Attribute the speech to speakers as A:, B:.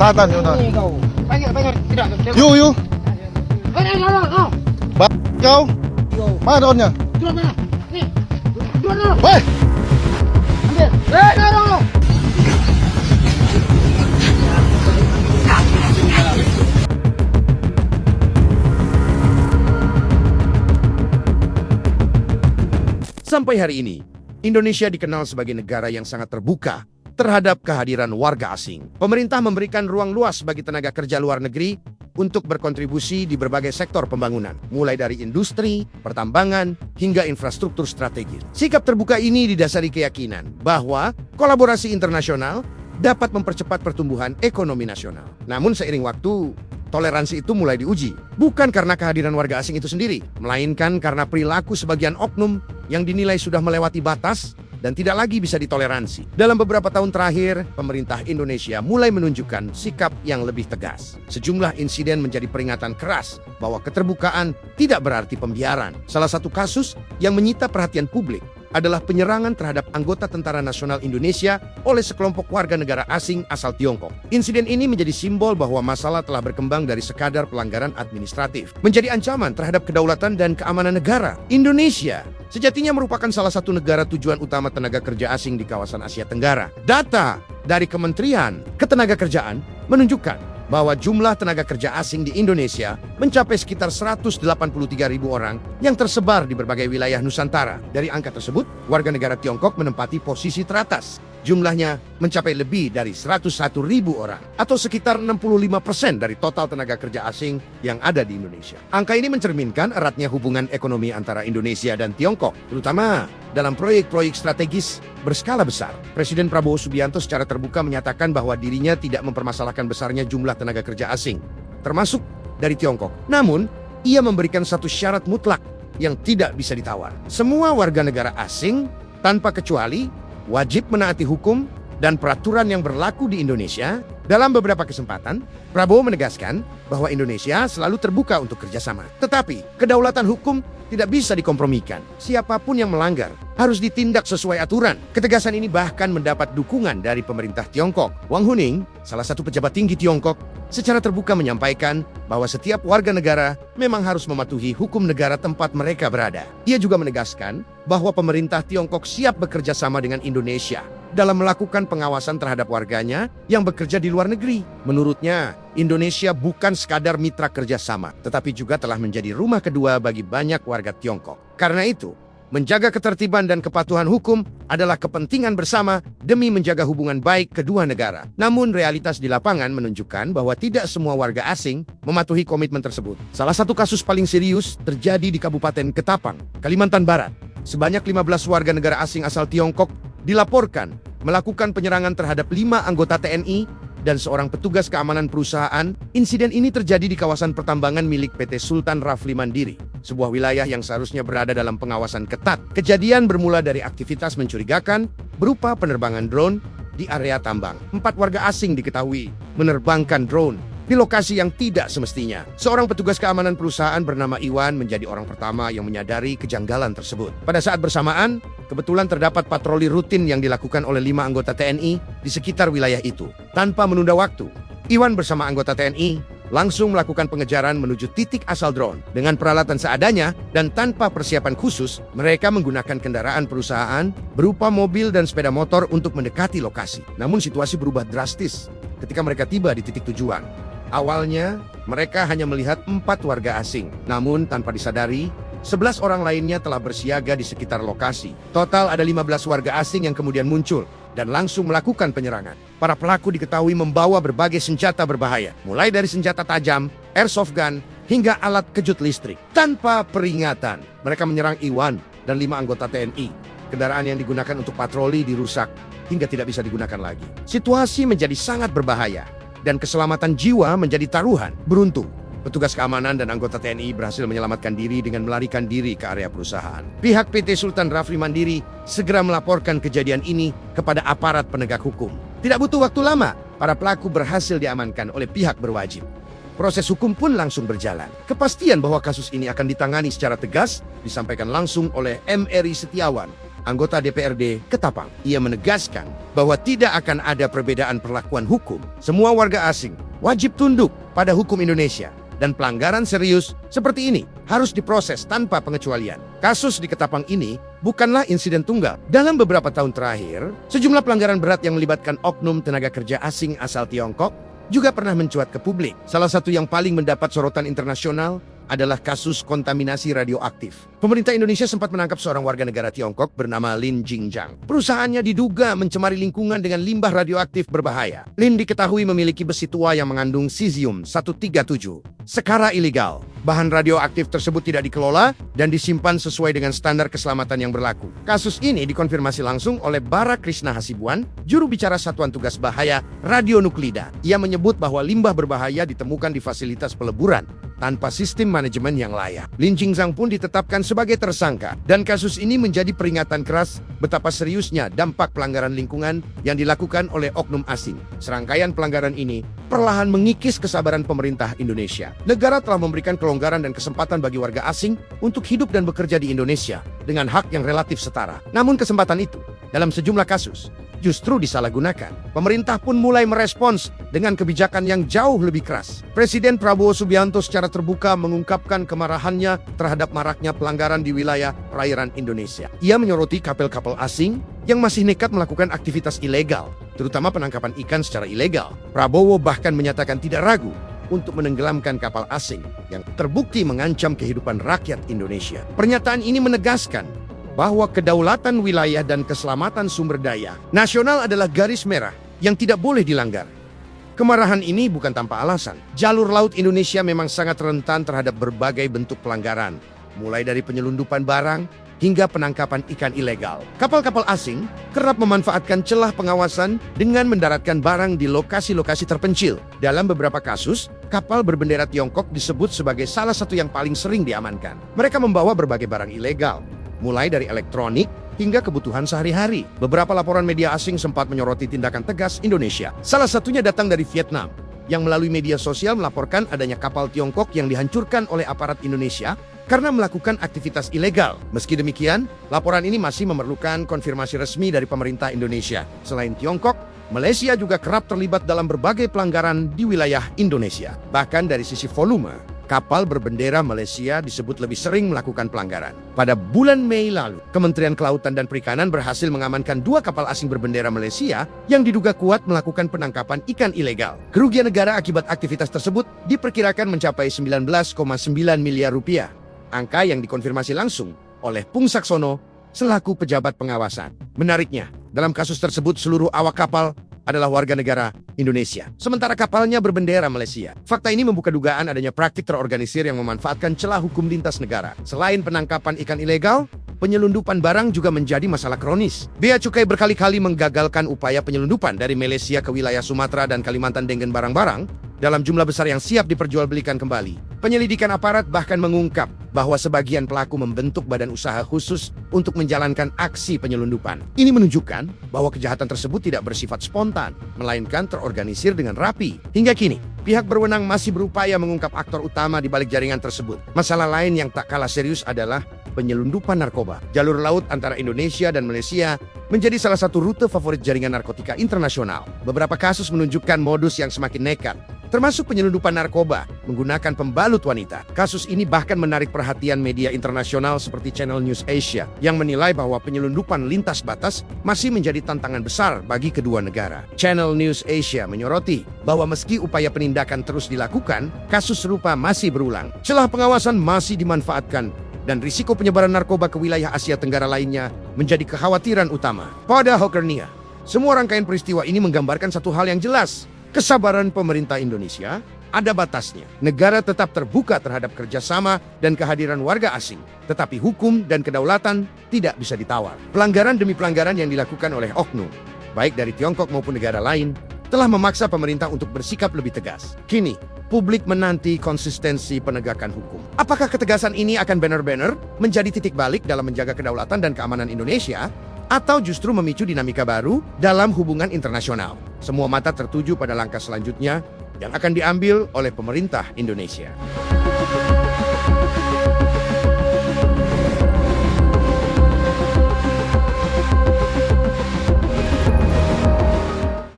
A: Tahan, tahan.
B: Ini kau. Pengen tidak.
A: Yu.
B: Kau.
A: Kau.
B: Kau.
A: Mana daunnya?
B: Turun mana? Nih. Turun dulu.
A: Weh!
B: Ambil. Dorong.
C: Sampai hari ini, Indonesia dikenal sebagai negara yang sangat terbuka terhadap kehadiran warga asing. Pemerintah memberikan ruang luas bagi tenaga kerja luar negeri untuk berkontribusi di berbagai sektor pembangunan, mulai dari industri, pertambangan, hingga infrastruktur strategis. Sikap terbuka ini didasari keyakinan bahwa kolaborasi internasional dapat mempercepat pertumbuhan ekonomi nasional. Namun seiring waktu, toleransi itu mulai diuji. Bukan karena kehadiran warga asing itu sendiri, melainkan karena perilaku sebagian oknum yang dinilai sudah melewati batas dan tidak lagi bisa ditoleransi. Dalam beberapa tahun terakhir, pemerintah Indonesia mulai menunjukkan sikap yang lebih tegas. Sejumlah insiden menjadi peringatan keras bahwa keterbukaan tidak berarti pembiaran. Salah satu kasus yang menyita perhatian publik adalah penyerangan terhadap anggota Tentara Nasional Indonesia oleh sekelompok warga negara asing asal Tiongkok. Insiden ini menjadi simbol bahwa masalah telah berkembang dari sekadar pelanggaran administratif menjadi ancaman terhadap kedaulatan dan keamanan negara. Indonesia sejatinya merupakan salah satu negara tujuan utama tenaga kerja asing di kawasan Asia Tenggara. Data dari Kementerian Ketenagakerjaan menunjukkan bahwa jumlah tenaga kerja asing di Indonesia mencapai sekitar 183.000 orang yang tersebar di berbagai wilayah Nusantara. Dari angka tersebut, warga negara Tiongkok menempati posisi teratas. Jumlahnya mencapai lebih dari 101.000 orang, atau sekitar 65% dari total tenaga kerja asing yang ada di Indonesia. Angka ini mencerminkan eratnya hubungan ekonomi antara Indonesia dan Tiongkok, terutama dalam proyek-proyek strategis berskala besar. Presiden Prabowo Subianto secara terbuka menyatakan bahwa dirinya tidak mempermasalahkan besarnya jumlah tenaga kerja asing, termasuk dari Tiongkok. Namun, ia memberikan satu syarat mutlak yang tidak bisa ditawar. Semua warga negara asing, tanpa kecuali, wajib menaati hukum dan peraturan yang berlaku di Indonesia. Dalam beberapa kesempatan, Prabowo menegaskan bahwa Indonesia selalu terbuka untuk kerjasama. Tetapi, kedaulatan hukum tidak bisa dikompromikan. Siapapun yang melanggar harus ditindak sesuai aturan. Ketegasan ini bahkan mendapat dukungan dari pemerintah Tiongkok. Wang Huning, salah satu pejabat tinggi Tiongkok, secara terbuka menyampaikan bahwa setiap warga negara memang harus mematuhi hukum negara tempat mereka berada. Ia juga menegaskan bahwa pemerintah Tiongkok siap bekerja sama dengan Indonesia dalam melakukan pengawasan terhadap warganya yang bekerja di luar negeri. Menurutnya, Indonesia bukan sekadar mitra kerjasama, tetapi juga telah menjadi rumah kedua bagi banyak warga Tiongkok. Karena itu, menjaga ketertiban dan kepatuhan hukum adalah kepentingan bersama demi menjaga hubungan baik kedua negara. Namun realitas di lapangan menunjukkan bahwa tidak semua warga asing mematuhi komitmen tersebut. Salah satu kasus paling serius terjadi di Kabupaten Ketapang, Kalimantan Barat. Sebanyak 15 warga negara asing asal Tiongkok dilaporkan melakukan penyerangan terhadap 5 anggota TNI dan seorang petugas keamanan perusahaan. Insiden ini terjadi di kawasan pertambangan milik PT Sultan Rafli Mandiri, sebuah wilayah yang seharusnya berada dalam pengawasan ketat. Kejadian bermula dari aktivitas mencurigakan berupa penerbangan drone di area tambang. 4 warga asing diketahui menerbangkan drone di lokasi yang tidak semestinya. Seorang petugas keamanan perusahaan bernama Iwan menjadi orang pertama yang menyadari kejanggalan tersebut. Pada saat bersamaan, kebetulan terdapat patroli rutin yang dilakukan oleh 5 anggota TNI di sekitar wilayah itu. Tanpa menunda waktu, Iwan bersama anggota TNI langsung melakukan pengejaran menuju titik asal drone. Dengan peralatan seadanya dan tanpa persiapan khusus, mereka menggunakan kendaraan perusahaan berupa mobil dan sepeda motor untuk mendekati lokasi. Namun situasi berubah drastis ketika mereka tiba di titik tujuan. Awalnya, mereka hanya melihat 4 warga asing. Namun, tanpa disadari, 11 orang lainnya telah bersiaga di sekitar lokasi. Total ada 15 warga asing yang kemudian muncul dan langsung melakukan penyerangan. Para pelaku diketahui membawa berbagai senjata berbahaya, mulai dari senjata tajam, airsoft gun, hingga alat kejut listrik. Tanpa peringatan, mereka menyerang Iwan dan 5 anggota TNI. Kendaraan yang digunakan untuk patroli dirusak hingga tidak bisa digunakan lagi. Situasi menjadi sangat berbahaya dan keselamatan jiwa menjadi taruhan. Beruntung, petugas keamanan dan anggota TNI berhasil menyelamatkan diri dengan melarikan diri ke area perusahaan. Pihak PT Sultan Rafli Mandiri segera melaporkan kejadian ini kepada aparat penegak hukum. Tidak butuh waktu lama, para pelaku berhasil diamankan oleh pihak berwajib. Proses hukum pun langsung berjalan. Kepastian bahwa kasus ini akan ditangani secara tegas disampaikan langsung oleh M. Eri Setiawan, anggota DPRD Ketapang. Ia menegaskan bahwa tidak akan ada perbedaan perlakuan hukum. Semua warga asing wajib tunduk pada hukum Indonesia. Dan pelanggaran serius seperti ini harus diproses tanpa pengecualian. Kasus di Ketapang ini bukanlah insiden tunggal. Dalam beberapa tahun terakhir, sejumlah pelanggaran berat yang melibatkan oknum tenaga kerja asing asal Tiongkok juga pernah mencuat ke publik. Salah satu yang paling mendapat sorotan internasional adalah kasus kontaminasi radioaktif. Pemerintah Indonesia sempat menangkap seorang warga negara Tiongkok bernama Lin Jingjang. Perusahaannya diduga mencemari lingkungan dengan limbah radioaktif berbahaya. Lin diketahui memiliki besi tua yang mengandung cesium-137 secara ilegal. Bahan radioaktif tersebut tidak dikelola dan disimpan sesuai dengan standar keselamatan yang berlaku. Kasus ini dikonfirmasi langsung oleh Bara Krishna Hasibuan, juru bicara Satuan Tugas Bahaya Radionuklida. Ia menyebut bahwa limbah berbahaya ditemukan di fasilitas peleburan tanpa sistem manajemen yang layak. Lin Jingjang pun ditetapkan sebagai tersangka, dan kasus ini menjadi peringatan keras betapa seriusnya dampak pelanggaran lingkungan yang dilakukan oleh oknum asing. Serangkaian pelanggaran ini perlahan mengikis kesabaran pemerintah Indonesia. Negara telah memberikan kelonggaran dan kesempatan bagi warga asing untuk hidup dan bekerja di Indonesia dengan hak yang relatif setara. Namun kesempatan itu, dalam sejumlah kasus, justru disalahgunakan. Pemerintah pun mulai merespons dengan kebijakan yang jauh lebih keras. Presiden Prabowo Subianto secara terbuka mengungkapkan kemarahannya terhadap maraknya pelanggaran di wilayah perairan Indonesia. Ia menyoroti kapal-kapal asing yang masih nekat melakukan aktivitas ilegal, terutama penangkapan ikan secara ilegal. Prabowo bahkan menyatakan tidak ragu untuk menenggelamkan kapal asing yang terbukti mengancam kehidupan rakyat Indonesia. Pernyataan ini menegaskan bahwa kedaulatan wilayah dan keselamatan sumber daya nasional adalah garis merah yang tidak boleh dilanggar. Kemarahan ini bukan tanpa alasan. Jalur laut Indonesia memang sangat rentan terhadap berbagai bentuk pelanggaran, mulai dari penyelundupan barang hingga penangkapan ikan ilegal. Kapal-kapal asing kerap memanfaatkan celah pengawasan dengan mendaratkan barang di lokasi-lokasi terpencil. Dalam beberapa kasus, kapal berbendera Tiongkok disebut sebagai salah satu yang paling sering diamankan. Mereka membawa berbagai barang ilegal, mulai dari elektronik hingga kebutuhan sehari-hari. Beberapa laporan media asing sempat menyoroti tindakan tegas Indonesia. Salah satunya datang dari Vietnam, yang melalui media sosial melaporkan adanya kapal Tiongkok yang dihancurkan oleh aparat Indonesia karena melakukan aktivitas ilegal. Meski demikian, laporan ini masih memerlukan konfirmasi resmi dari pemerintah Indonesia. Selain Tiongkok, Malaysia juga kerap terlibat dalam berbagai pelanggaran di wilayah Indonesia. Bahkan dari sisi volume, kapal berbendera Malaysia disebut lebih sering melakukan pelanggaran. Pada bulan Mei lalu, Kementerian Kelautan dan Perikanan berhasil mengamankan 2 kapal asing berbendera Malaysia yang diduga kuat melakukan penangkapan ikan ilegal. Kerugian negara akibat aktivitas tersebut diperkirakan mencapai 19,9 miliar rupiah. Angka yang dikonfirmasi langsung oleh Pung Saksono selaku pejabat pengawasan. Menariknya, dalam kasus tersebut seluruh awak kapal adalah warga negara Indonesia, sementara kapalnya berbendera Malaysia. Fakta ini membuka dugaan adanya praktik terorganisir yang memanfaatkan celah hukum lintas negara. Selain penangkapan ikan ilegal, penyelundupan barang juga menjadi masalah kronis. Bea Cukai berkali-kali menggagalkan upaya penyelundupan dari Malaysia ke wilayah Sumatera dan Kalimantan dengan barang-barang dalam jumlah besar yang siap diperjualbelikan kembali. Penyelidikan aparat bahkan mengungkap bahwa sebagian pelaku membentuk badan usaha khusus untuk menjalankan aksi penyelundupan. Ini menunjukkan bahwa kejahatan tersebut tidak bersifat spontan, melainkan terorganisir dengan rapi. Hingga kini, pihak berwenang masih berupaya mengungkap aktor utama di balik jaringan tersebut. Masalah lain yang tak kalah serius adalah penyelundupan narkoba. Jalur laut antara Indonesia dan Malaysia menjadi salah satu rute favorit jaringan narkotika internasional. Beberapa kasus menunjukkan modus yang semakin nekat, termasuk penyelundupan narkoba menggunakan pembalut wanita. Kasus ini bahkan menarik perhatian media internasional seperti Channel News Asia yang menilai bahwa penyelundupan lintas batas masih menjadi tantangan besar bagi kedua negara. Channel News Asia menyoroti bahwa meski upaya penindakan terus dilakukan, kasus serupa masih berulang. Celah pengawasan masih dimanfaatkan dan risiko penyebaran narkoba ke wilayah Asia Tenggara lainnya menjadi kekhawatiran utama. Pada Hokernia, semua rangkaian peristiwa ini menggambarkan satu hal yang jelas. Kesabaran pemerintah Indonesia ada batasnya. Negara tetap terbuka terhadap kerjasama dan kehadiran warga asing, tetapi hukum dan kedaulatan tidak bisa ditawar. Pelanggaran demi pelanggaran yang dilakukan oleh oknum, baik dari Tiongkok maupun negara lain, telah memaksa pemerintah untuk bersikap lebih tegas. Kini, publik menanti konsistensi penegakan hukum. Apakah ketegasan ini akan benar-benar menjadi titik balik dalam menjaga kedaulatan dan keamanan Indonesia, atau justru memicu dinamika baru dalam hubungan internasional? Semua mata tertuju pada langkah selanjutnya yang akan diambil oleh pemerintah Indonesia.